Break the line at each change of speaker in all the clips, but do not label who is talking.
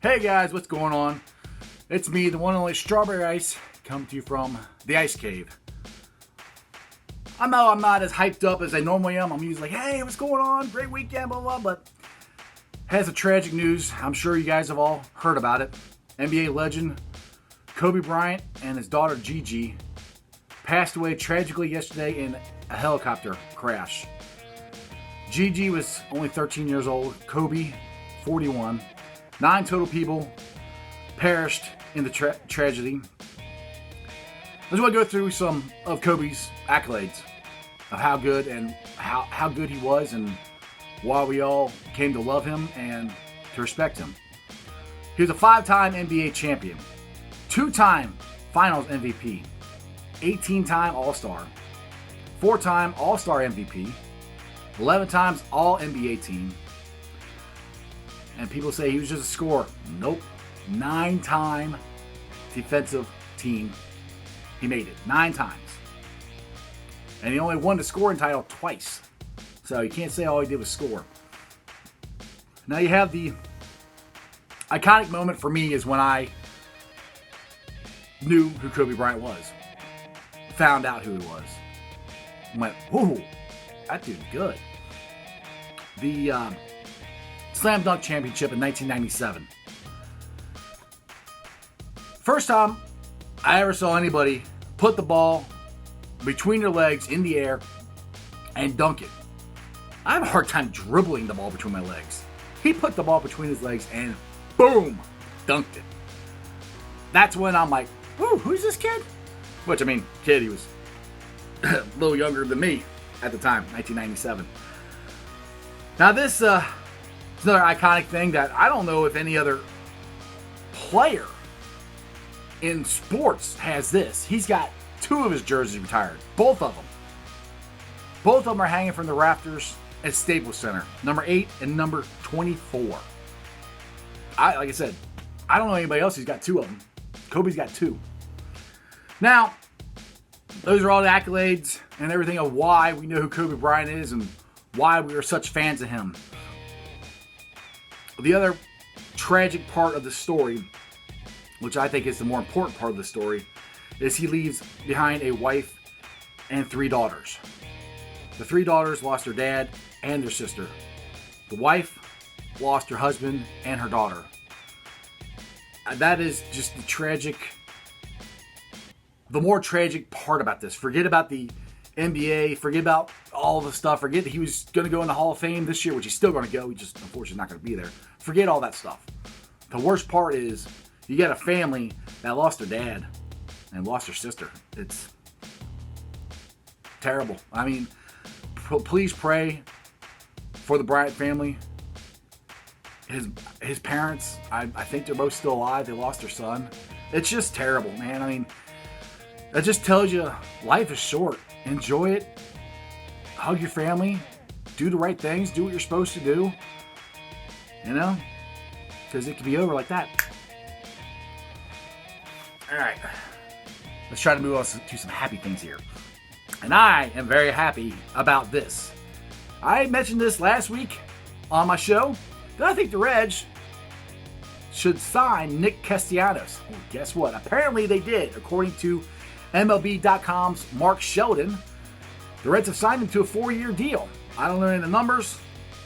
Hey guys, what's going on? It's me, the one and only Strawberry Ice, coming to you from the Ice Cave. I know I'm not as hyped up as I normally am. I'm usually like, hey, what's going on? Great weekend, blah, blah, but has some tragic news. I'm sure you guys have all heard about it. NBA legend Kobe Bryant and his daughter Gigi passed away tragically yesterday in a helicopter crash. Gigi was only 13 years old, Kobe 41. 9 total people perished in the tragedy. I just want to go through some of Kobe's accolades of how good and how good he was and why we all came to love him and to respect him. He was a 5-time NBA champion, 2-time Finals MVP, 18-time All-Star, 4-time All-Star MVP, 11 times All-NBA team. And people say he was just a scorer. Nope. 9-time defensive team. He made it 9 times. And he only won the scoring title twice. So you can't say all he did was score. Now you have the iconic moment for me is when I knew who Kobe Bryant was. Found out who he was. Went, whoa, that dude's good. The Slam Dunk Championship in 1997. First time I ever saw anybody put the ball between their legs in the air and dunk it. I have a hard time dribbling the ball between my legs. He put the ball between his legs and boom, dunked it. That's when I'm like, ooh, who's this kid? Which, I mean, kid, he was a little younger than me at the time, 1997. Now this, it's another iconic thing that I don't know if any other player in sports has this. He's got 2 of his jerseys retired. Both of them. Both of them are hanging from the rafters at Staples Center. Number 8 and number 24. Like I said, I don't know anybody else who's got 2 of them. Kobe's got 2. Now, those are all the accolades and everything of why we know who Kobe Bryant is and why we are such fans of him. The other tragic part of the story, which I think is the more important part of the story, is he leaves behind a wife and 3 daughters. The 3 daughters lost their dad and their sister. The wife lost her husband and her daughter. That is just the more tragic part about this. Forget about the NBA, forget about all the stuff, forget that he was going to go in the Hall of Fame this year, which he's still going to go, he just unfortunately not going to be there. Forget all that stuff. The worst part is you got a family that lost their dad and lost their sister. It's terrible. I mean, please pray for the Bryant family. His parents, I think they're both still alive. They lost their son. It's just terrible, man. I mean, that just tells you life is short. Enjoy it. Hug your family. Do the right things. Do what you're supposed to do. You know? Because it could be over like that. Alright. Let's try to move on to some happy things here. And I am very happy about this. I mentioned this last week on my show that I think the Reds should sign Nick Castellanos. Well, guess what? Apparently they did, according to MLB.com's Mark Sheldon. The Reds have signed him to a 4-year deal. I don't know any of the numbers.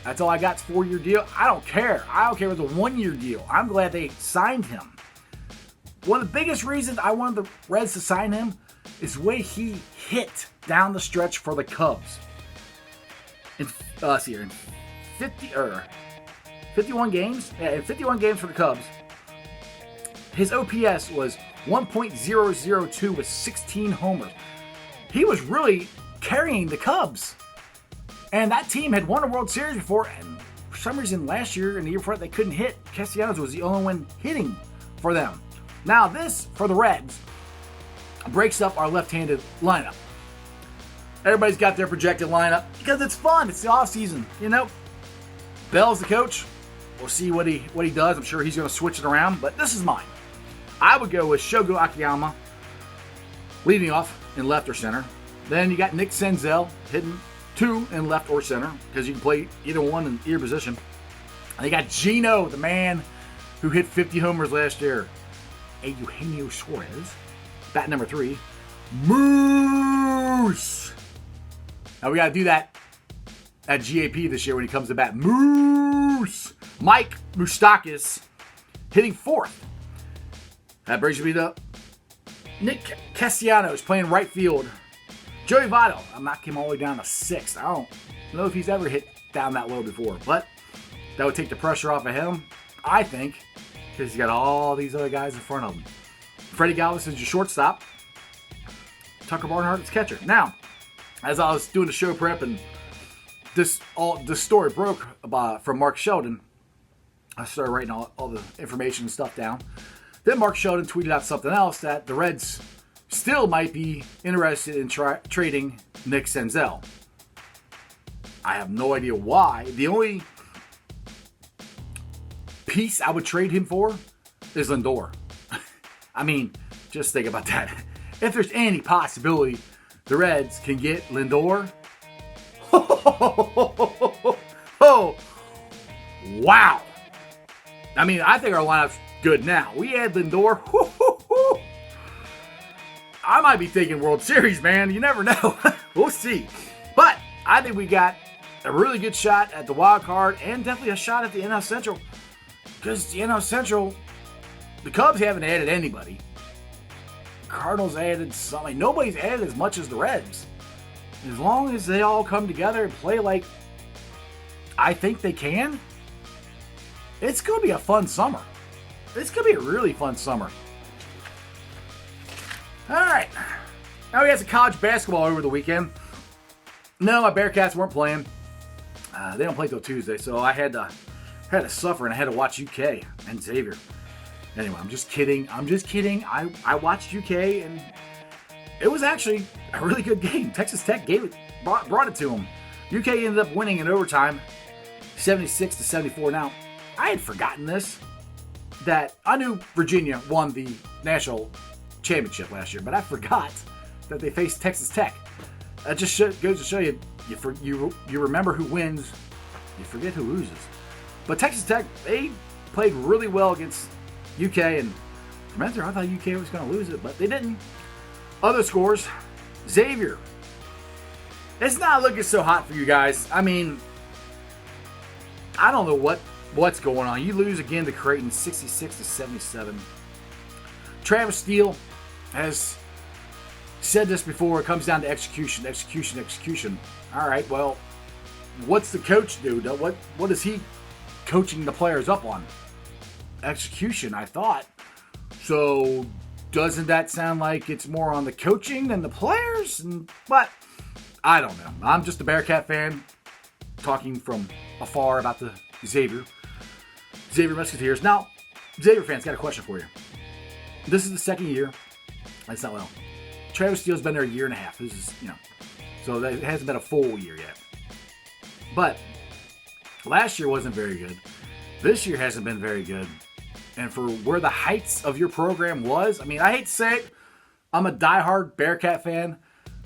That's all I got. It's a 4-year deal. I don't care. I don't care if it's a 1-year deal. I'm glad they signed him. One of the biggest reasons I wanted the Reds to sign him is the way he hit down the stretch for the Cubs. In 51 games? Yeah, in 51 games for the Cubs. His OPS was 1.002 with 16 homers. He was really carrying the Cubs. And that team had won a World Series before, and for some reason last year and the year before they couldn't hit. Castellanos was the only one hitting for them. Now this, for the Reds, breaks up our left-handed lineup. Everybody's got their projected lineup because it's fun. It's the offseason, you know. Bell's the coach. We'll see what he does. I'm sure he's going to switch it around, but this is mine. I would go with Shogo Akiyama leading off in left or center. Then you got Nick Senzel hitting 2 in left or center because you can play either one in either position. And you got Gino, the man, who hit 50 homers last year. Eugenio Suarez, bat number 3. Moose! Now we got to do that at GAP this year when he comes to bat. Moose! Mike Moustakas hitting 4th. That brings me to Nick Castellanos playing right field. Joey Votto, I knocked him all the way down to 6th. I don't know if he's ever hit down that low before, but that would take the pressure off of him, I think, because he's got all these other guys in front of him. Freddie Galvis is your shortstop. Tucker Barnhart is catcher. Now, as I was doing the show prep and this story broke from Mark Sheldon, I started writing all the information and stuff down. Then Mark Sheldon tweeted out something else, that the Reds still might be interested in trading Nick Senzel. I have no idea why. The only piece I would trade him for is Lindor. I mean, just think about that. If there's any possibility the Reds can get Lindor, oh, wow. I mean, I think our lineup's good now. We add Lindor. I might be thinking World Series, man. You never know. We'll see. But I think we got a really good shot at the wild card and definitely a shot at the NL Central. Because the NL Central, the Cubs haven't added anybody. Cardinals added something. Nobody's added as much as the Reds. As long as they all come together and play like I think they can, it's going to be a fun summer. It's going to be a really fun summer. All right. Now we had some college basketball over the weekend. No, my Bearcats weren't playing. They don't play till Tuesday, so I had to suffer and I had to watch UK and Xavier. Anyway, I'm just kidding. I watched UK and it was actually a really good game. Texas Tech brought it to them. UK ended up winning in overtime, 76-74. Now, I had forgotten this, that I knew Virginia won the national championship last year, but I forgot that they faced Texas Tech. That just goes to show you, you remember who wins, you forget who loses. But Texas Tech, they played really well against UK, and from there, I thought UK was going to lose it, but they didn't. Other scores, Xavier. It's not looking so hot for you guys. I mean, I don't know what's going on. You lose again to Creighton, 66-77. Travis Steele has said this before. It comes down to execution. All right, well, what's the coach do? What is he coaching the players up on? Execution, I thought. So doesn't that sound like it's more on the coaching than the players? But I don't know. I'm just a Bearcat fan talking from afar about the Xavier Musketeers. Now, Xavier fans, got a question for you. This is the second year. That's not well. Travis Steele's been there a year and a half. This is, so it hasn't been a full year yet. But last year wasn't very good. This year hasn't been very good. And for where the heights of your program was, I mean, I hate to say it, I'm a diehard Bearcat fan,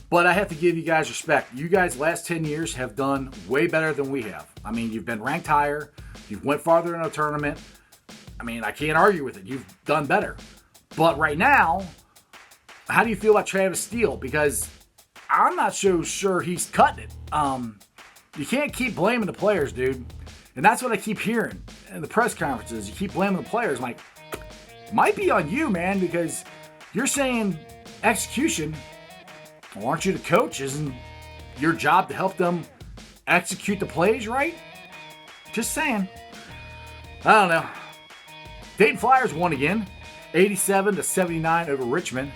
but I have to give you guys respect. You guys last 10 years have done way better than we have. I mean, you've been ranked higher. You've went farther in a tournament. I mean, I can't argue with it. You've done better. But right now, how do you feel about Travis Steele? Because I'm not so sure he's cutting it. You can't keep blaming the players, dude. And that's what I keep hearing in the press conferences. You keep blaming the players. I'm like, it might be on you, man, because you're saying execution. Well, aren't you the coach? Isn't your job to help them execute the plays right? Just saying. I don't know. Dayton Flyers won again, 87-79 over Richmond.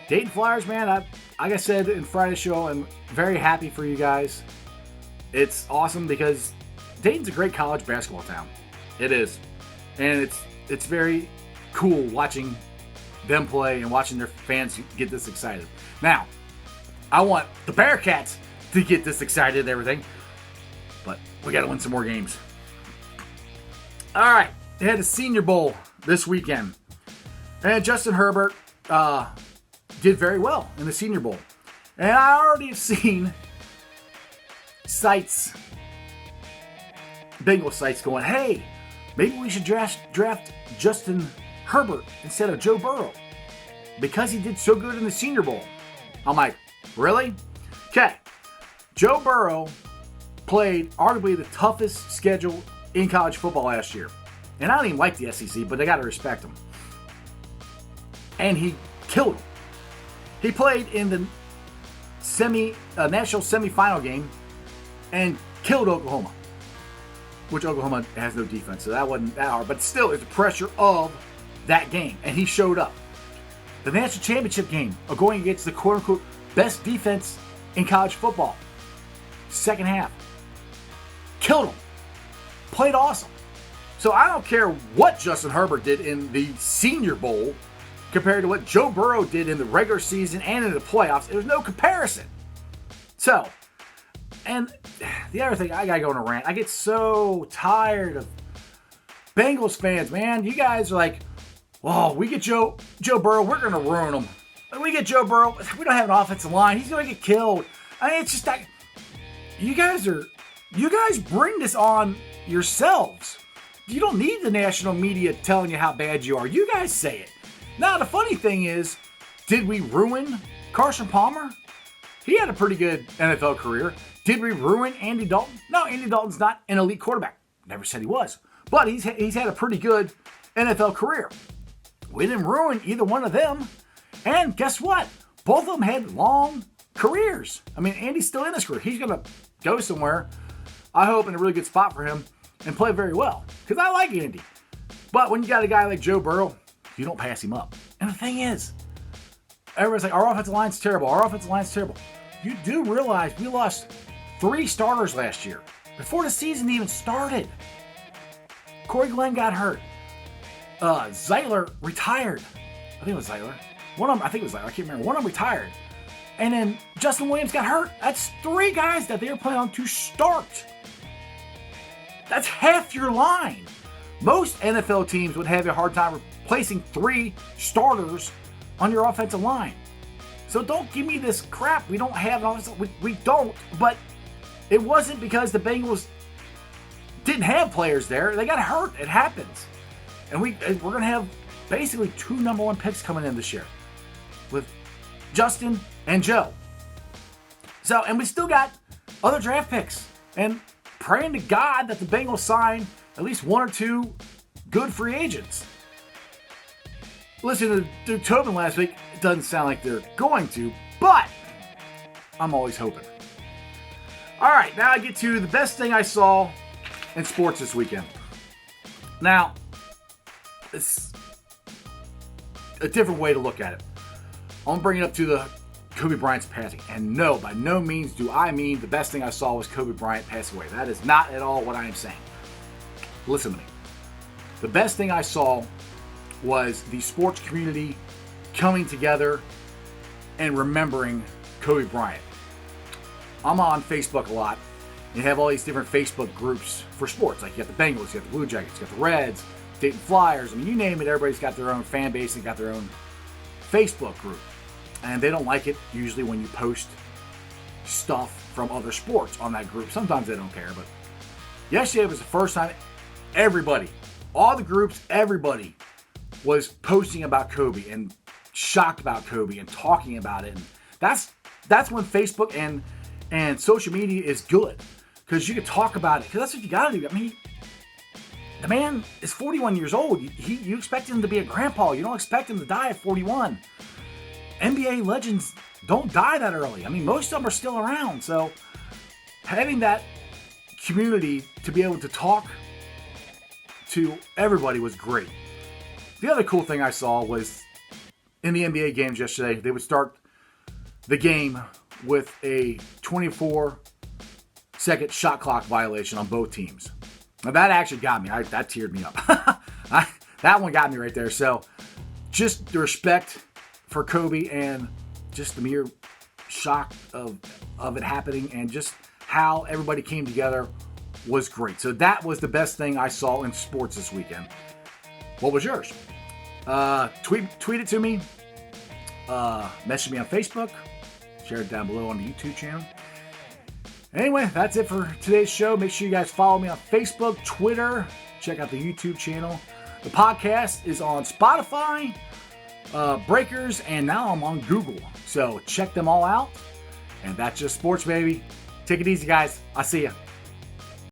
Dayton Flyers, man, like I said in Friday's show, I'm very happy for you guys. It's awesome because Dayton's a great college basketball town. It is. And it's very cool watching them play and watching their fans get this excited. Now, I want the Bearcats to get this excited and everything, but we got to win some more games. All right, they had the Senior Bowl this weekend, and Justin Herbert did very well in the Senior Bowl. And I already have seen sites, Bengal sites going, hey, maybe we should draft Justin Herbert instead of Joe Burrow because he did so good in the Senior Bowl. I'm like, really? Okay. Joe Burrow played arguably the toughest schedule in college football last year. And I don't even like the SEC, but they got to respect him. And he killed him. He played in the national semifinal game and killed Oklahoma, which Oklahoma has no defense, so that wasn't that hard. But still, it's the pressure of that game, and he showed up. The national championship game of going against the quote-unquote best defense in college football. Second half. Killed him. Played awesome. So I don't care what Justin Herbert did in the Senior Bowl compared to what Joe Burrow did in the regular season and in the playoffs. There's no comparison. So, and the other thing, I gotta go on a rant. I get so tired of Bengals fans, man. You guys are like, oh, we get Joe Burrow, we're gonna ruin him. We get Joe Burrow, we don't have an offensive line. He's gonna get killed. I mean, it's just like, you guys bring this on yourselves. You don't need the national media telling you how bad you are. You guys say it. Now, the funny thing is, did we ruin Carson Palmer? He had a pretty good NFL career. Did we ruin Andy Dalton? No, Andy Dalton's not an elite quarterback. Never said he was. But he's had a pretty good NFL career. We didn't ruin either one of them. And guess what? Both of them had long careers. I mean, Andy's still in his career. He's going to go somewhere, I hope, in a really good spot for him and play very well. Because I like Andy. But when you got a guy like Joe Burrow, you don't pass him up. And the thing is, everyone's like, our offensive line's terrible. Our offensive line's terrible. You do realize we lost 3 starters last year before the season even started. Corey Glenn got hurt. Zeitler retired. I think it was Zeitler. I think it was Zeitler. I can't remember. One of them retired. And then Justin Williams got hurt. That's 3 guys that they were planning on to start. That's half your line. Most NFL teams would have a hard time replacing 3 starters on your offensive line. So don't give me this crap. We don't have an offensive. We don't. But it wasn't because the Bengals didn't have players there. They got hurt. It happens. And we're going to have basically 2 number 1 picks coming in this year with Justin and Joe. So, and we still got other draft picks. And praying to God that the Bengals sign at least 1 or 2 good free agents. Listening to Tobin last week, it doesn't sound like they're going to, but I'm always hoping. All right, now I get to the best thing I saw in sports this weekend. Now, it's a different way to look at it. I'm going to bring it up to the Kobe Bryant's passing. And no, by no means do I mean the best thing I saw was Kobe Bryant pass away. That is not at all what I am saying. Listen to me. The best thing I saw was the sports community coming together and remembering Kobe Bryant. I'm on Facebook a lot. You have all these different Facebook groups for sports. Like you got the Bengals, you got the Blue Jackets, you got the Reds, Dayton Flyers. I mean, you name it, everybody's got their own fan base and got their own Facebook group. And they don't like it usually when you post stuff from other sports on that group. Sometimes they don't care, but yesterday was the first time everybody, all the groups, everybody was posting about Kobe and shocked about Kobe and talking about it. And that's when Facebook and social media is good, because you can talk about it, because that's what you got to do. I mean, the man is 41 years old. You expect him to be a grandpa. You don't expect him to die at 41. NBA legends don't die that early. I mean, most of them are still around. So having that community to be able to talk to everybody was great. The other cool thing I saw was in the NBA games yesterday, they would start the game with a 24-second shot clock violation on both teams. Now that actually got me. That teared me up. That one got me right there. So just the respect for Kobe and just the mere shock of it happening and just how everybody came together was great. So that was the best thing I saw in sports this weekend. What was yours? Tweet it to me. Message me on Facebook. Share it down below on the YouTube channel. Anyway, that's it for today's show. Make sure you guys follow me on Facebook, Twitter, check out the YouTube channel. The podcast is on Spotify, Breakers, and now I'm on Google. So check them all out. And that's just sports, baby. Take it easy, guys. I'll see ya.